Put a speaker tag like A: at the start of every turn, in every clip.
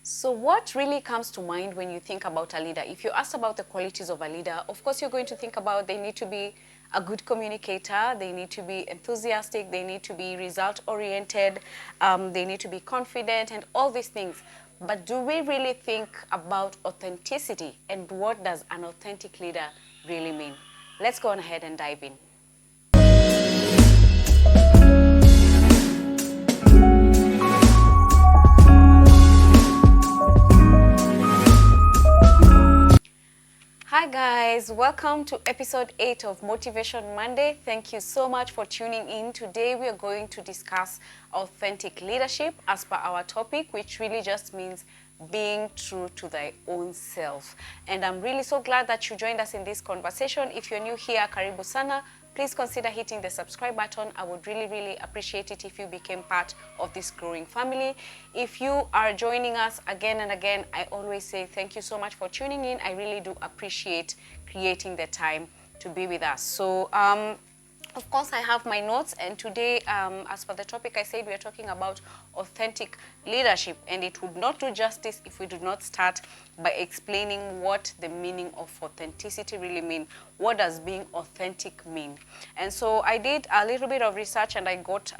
A: So what really comes to mind when you think about a leader? If you ask about the qualities of a leader, of course you're going to think about they need to be a good communicator, they need to be enthusiastic, they need to be result-oriented, they need to be confident and all these things. But do we really think about authenticity and what does an authentic leader really mean? Let's go on ahead and dive in. Hi guys, welcome to episode 8 of Motivation Monday. Thank you so much for tuning in. Today we are going to discuss authentic leadership as per our topic, which really just means being true to thy own self. And I'm really so glad that you joined us in this conversation. If you're new here, karibu sana. Please consider hitting the subscribe button. I would really appreciate it if you became part of this growing family. If you are joining us again and again, I always say thank you so much for tuning in. I really do appreciate creating the time to be with us. So, of course, I have my notes, and today, as for the topic I said, we are talking about authentic leadership, and it would not do justice if we do not start by explaining what the meaning of authenticity really means. What does being authentic mean? And so I did a little bit of research, and I got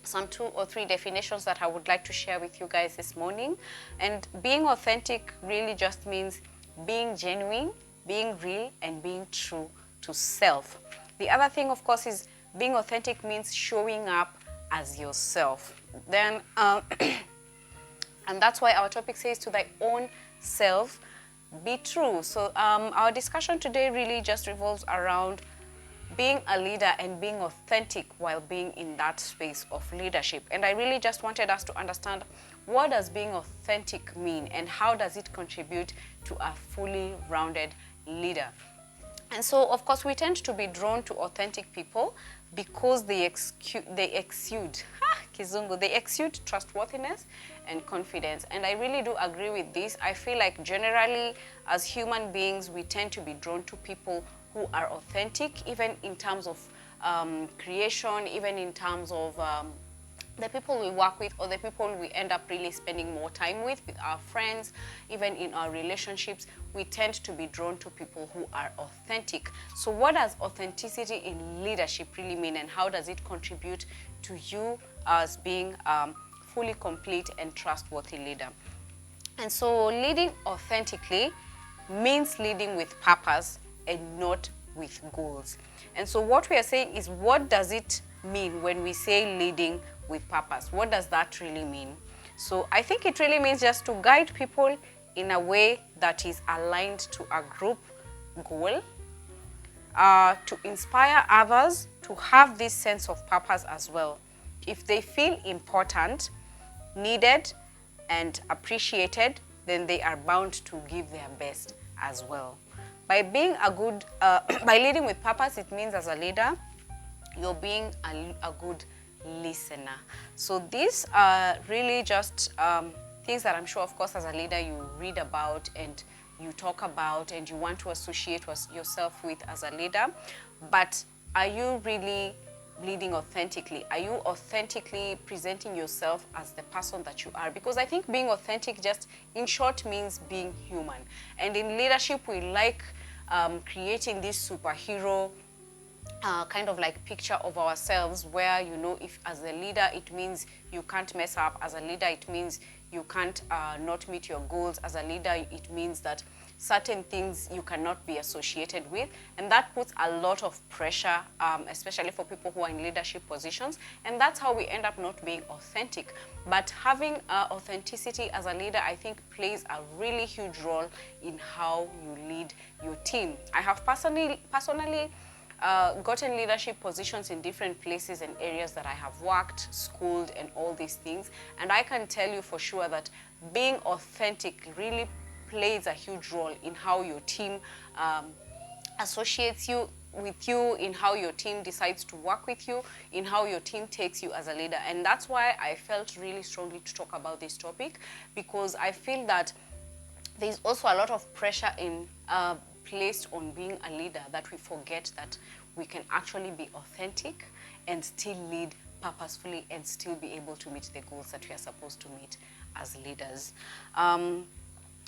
A: some 2 or 3 definitions that I would like to share with you guys this morning. And being authentic really just means being genuine, being real, and being true to self. The other thing, of course, is being authentic means showing up as yourself. Then, and that's why our topic says to thy own self, be true. So our discussion today really just revolves around being a leader and being authentic while being in that space of leadership. And I really just wanted us to understand, what does being authentic mean and how does it contribute to a fully rounded leader? And so, of course, we tend to be drawn to authentic people because they exude trustworthiness and confidence. And I really do agree with this. I feel like generally, as human beings, we tend to be drawn to people who are authentic, even in terms of creation, even in terms of the people we work with, or the people we end up really spending more time with our friends, even in our relationships, we tend to be drawn to people who are authentic. So what does authenticity in leadership really mean, and how does it contribute to you as being fully complete and trustworthy leader? And so leading authentically means leading with purpose and not with goals. And so what we are saying is, what does it mean when we say leading with purpose? What does that really mean? So I think it really means just to guide people in a way that is aligned to a group goal, to inspire others to have this sense of purpose as well. If they feel important, needed, and appreciated, then they are bound to give their best as well. By being a good, by leading with purpose, it means as a leader, you're being a good listener. So these are really just things that I'm sure, of course, as a leader, you read about and you talk about and you want to associate yourself with as a leader. But are you really leading authentically? Are you authentically presenting yourself as the person that you are? Because I think being authentic just in short means being human. And in leadership, we like creating this superhero kind of like picture of ourselves, where, you know, if as a leader it means you can't mess up, as a leader it means you can't not meet your goals, as a leader it means that certain things you cannot be associated with, and that puts a lot of pressure, especially for people who are in leadership positions, and that's how we end up not being authentic. But having authenticity as a leader, I think, plays a really huge role in how you lead your team. I have personally gotten leadership positions in different places and areas that I have worked, schooled, and all these things. And I can tell you for sure that being authentic really plays a huge role in how your team associates you with you, in how your team decides to work with you, in how your team takes you as a leader. And that's why I felt really strongly to talk about this topic, because I feel that there's also a lot of pressure in placed on being a leader, that we forget that we can actually be authentic and still lead purposefully and still be able to meet the goals that we are supposed to meet as leaders.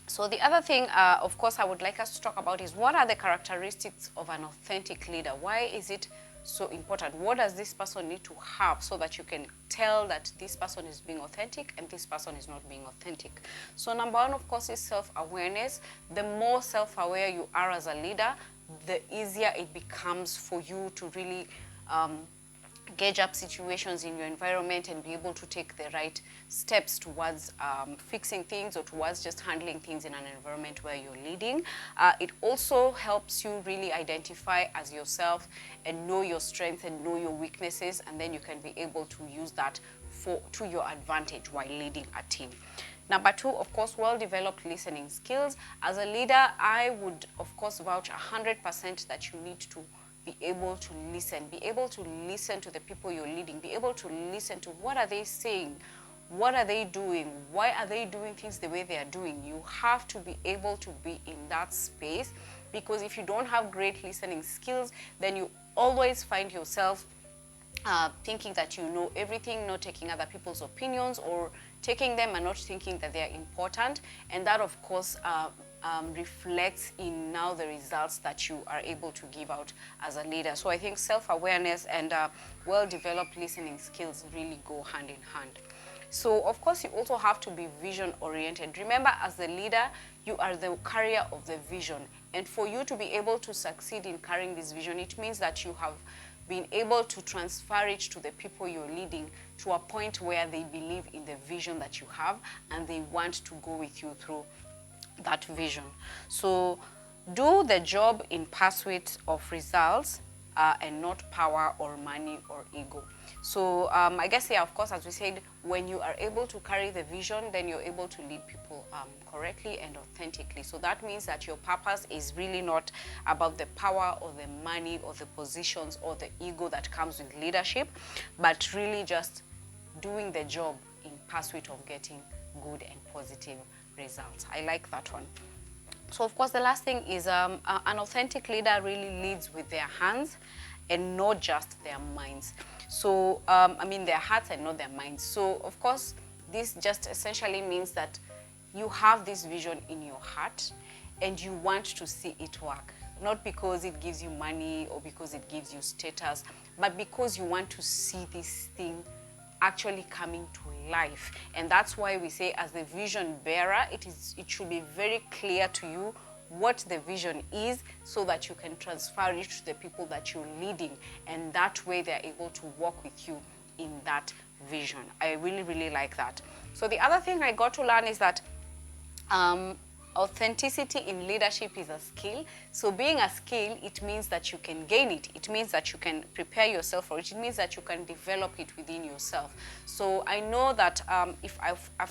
A: So the other thing, of course, I would like us to talk about is what are the characteristics of an authentic leader? Why is it so important? What does this person need to have so that you can tell that this person is being authentic and this person is not being authentic? So number one, of course, is self-awareness. The more self-aware you are as a leader, the easier it becomes for you to really gauge up situations in your environment and be able to take the right steps towards fixing things or towards just handling things in an environment where you're leading. It also helps you really identify as yourself and know your strengths and know your weaknesses, and then you can be able to use that to your advantage while leading a team. Number two, of course, well-developed listening skills. As a leader, I would, of course, vouch 100% that you need to be able to listen to the people you're leading, be able to listen to what are they saying, what are they doing, why are they doing things the way they are doing. You have to be able to be in that space, because if you don't have great listening skills, then you always find yourself thinking that you know everything, not taking other people's opinions, or taking them and not thinking that they are important. And that, of course, reflects in now the results that you are able to give out as a leader. So I think self-awareness and well-developed listening skills really go hand in hand. So of course you also have to be vision-oriented. Remember, as the leader, you are the carrier of the vision. And for you to be able to succeed in carrying this vision, it means that you have been able to transfer it to the people you're leading to a point where they believe in the vision that you have and they want to go with you through that vision. So do the job in pursuit of results and not power or money or ego. So I guess, yeah, of course, as we said, when you are able to carry the vision, then you're able to lead people correctly and authentically. So that means that your purpose is really not about the power or the money or the positions or the ego that comes with leadership, but really just doing the job in pursuit of getting good and positive results. I like that one. So of course the last thing is an authentic leader really leads with their hands and not just their minds. So I mean their hearts and not their minds. So of course this just essentially means that you have this vision in your heart and you want to see it work. Not because it gives you money or because it gives you status, but because you want to see this thing actually coming to life. And that's why we say, as the vision bearer, it should be very clear to you what the vision is, so that you can transfer it to the people that you're leading, and that way they're able to work with you in that vision. I really, really like that. So the other thing I got to learn is that authenticity in leadership is a skill. So being a skill, it means that you can gain it. It means that you can prepare yourself for it. It means that you can develop it within yourself. So I know that if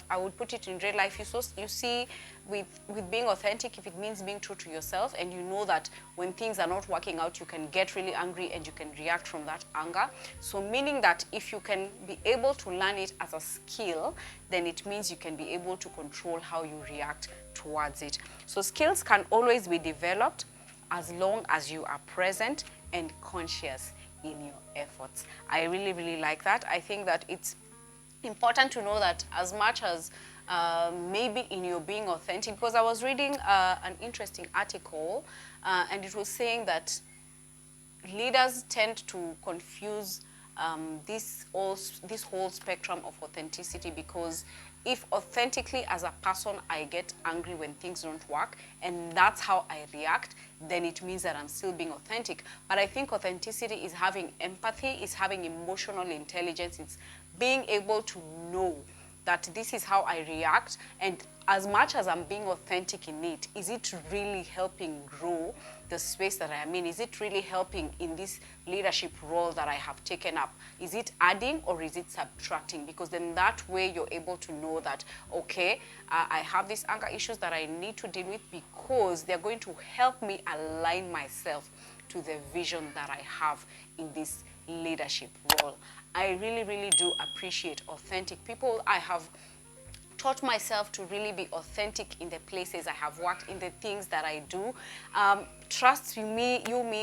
A: I would put it in real life, you see with being authentic, if it means being true to yourself, and you know that when things are not working out, you can get really angry and you can react from that anger. So meaning that if you can be able to learn it as a skill, then it means you can be able to control how you react towards it. So skills can always be developed as long as you are present and conscious in your efforts. I really, really like that. I think that it's important to know that as much as maybe in your being authentic, because I was reading an interesting article and it was saying that leaders tend to confuse this whole spectrum of authenticity, because if authentically as a person I get angry when things don't work and that's how I react, then it means that I'm still being authentic. But I think authenticity is having empathy, is having emotional intelligence, it's being able to know that this is how I react, and as much as I'm being authentic in it, is it really helping grow the space that I am in? Is it really helping in this leadership role that I have taken up? Is it adding or is it subtracting? Because then that way you're able to know that, okay, I have these anger issues that I need to deal with because they're going to help me align myself to the vision that I have in this leadership role. I really, really do appreciate authentic people. I have taught myself to really be authentic in the places I have worked, in the things that I do. Trust me,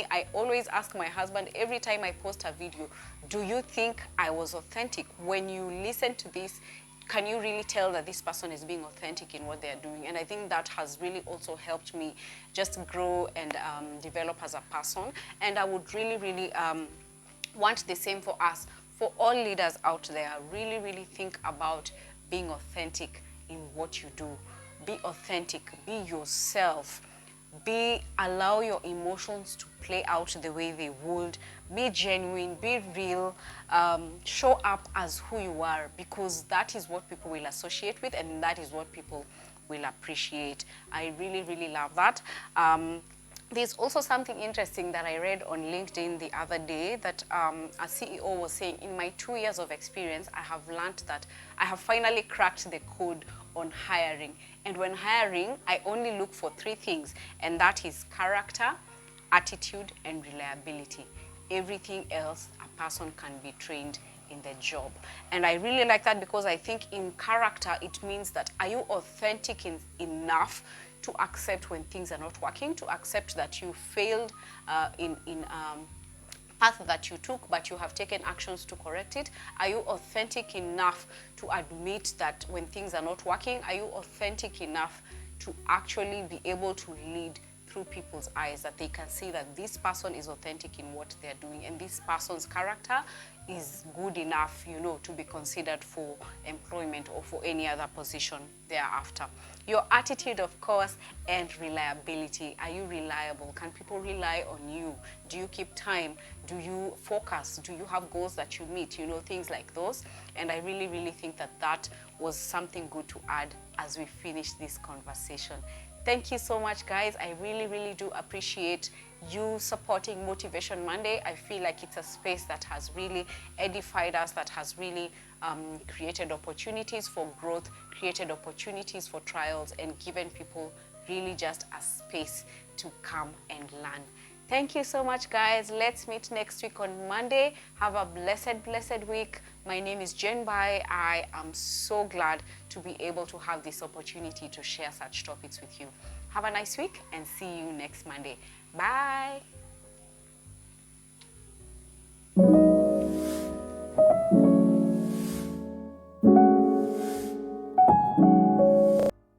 A: I always ask my husband every time I post a video, do you think I was authentic? When you listen to this, can you really tell that this person is being authentic in what they're doing? And I think that has really also helped me just grow and develop as a person. And I would really, really want the same for us, for all leaders out there. Really, really think about being authentic in what you do. Be authentic, be yourself. Allow your emotions to play out the way they would. Be genuine, be real, show up as who you are, because that is what people will associate with, and that is what people will appreciate. I really, really love that. There's also something interesting that I read on LinkedIn the other day, that a CEO was saying, in my 2 years of experience, I have learned that I have finally cracked the code on hiring. And when hiring, I only look for 3 things, and that is character, attitude, and reliability. Everything else, a person can be trained in the job. And I really like that, because I think in character, it means that, are you authentic enough to accept when things are not working, to accept that you failed in path that you took, but you have taken actions to correct it? Are you authentic enough to admit that when things are not working? Are you authentic enough to actually be able to lead through people's eyes, that they can see that this person is authentic in what they're doing, and this person's character is good enough, you know, to be considered for employment or for any other position thereafter. Your attitude, of course, and reliability. Are you reliable? Can people rely on you? Do you keep time? Do you focus? Do you have goals that you meet? You know, things like those. And I really, really think that that was something good to add as we finish this conversation. Thank you so much, guys. I really, really do appreciate you supporting Motivation Monday. I feel like it's a space that has really edified us, that has really created opportunities for growth, created opportunities for trials, and given people really just a space to come and learn. Thank you so much, guys. Let's meet next week on Monday. Have a blessed, blessed week. My name is Jen Bai. I am so glad to be able to have this opportunity to share such topics with you. Have a nice week and see you next Monday. Bye.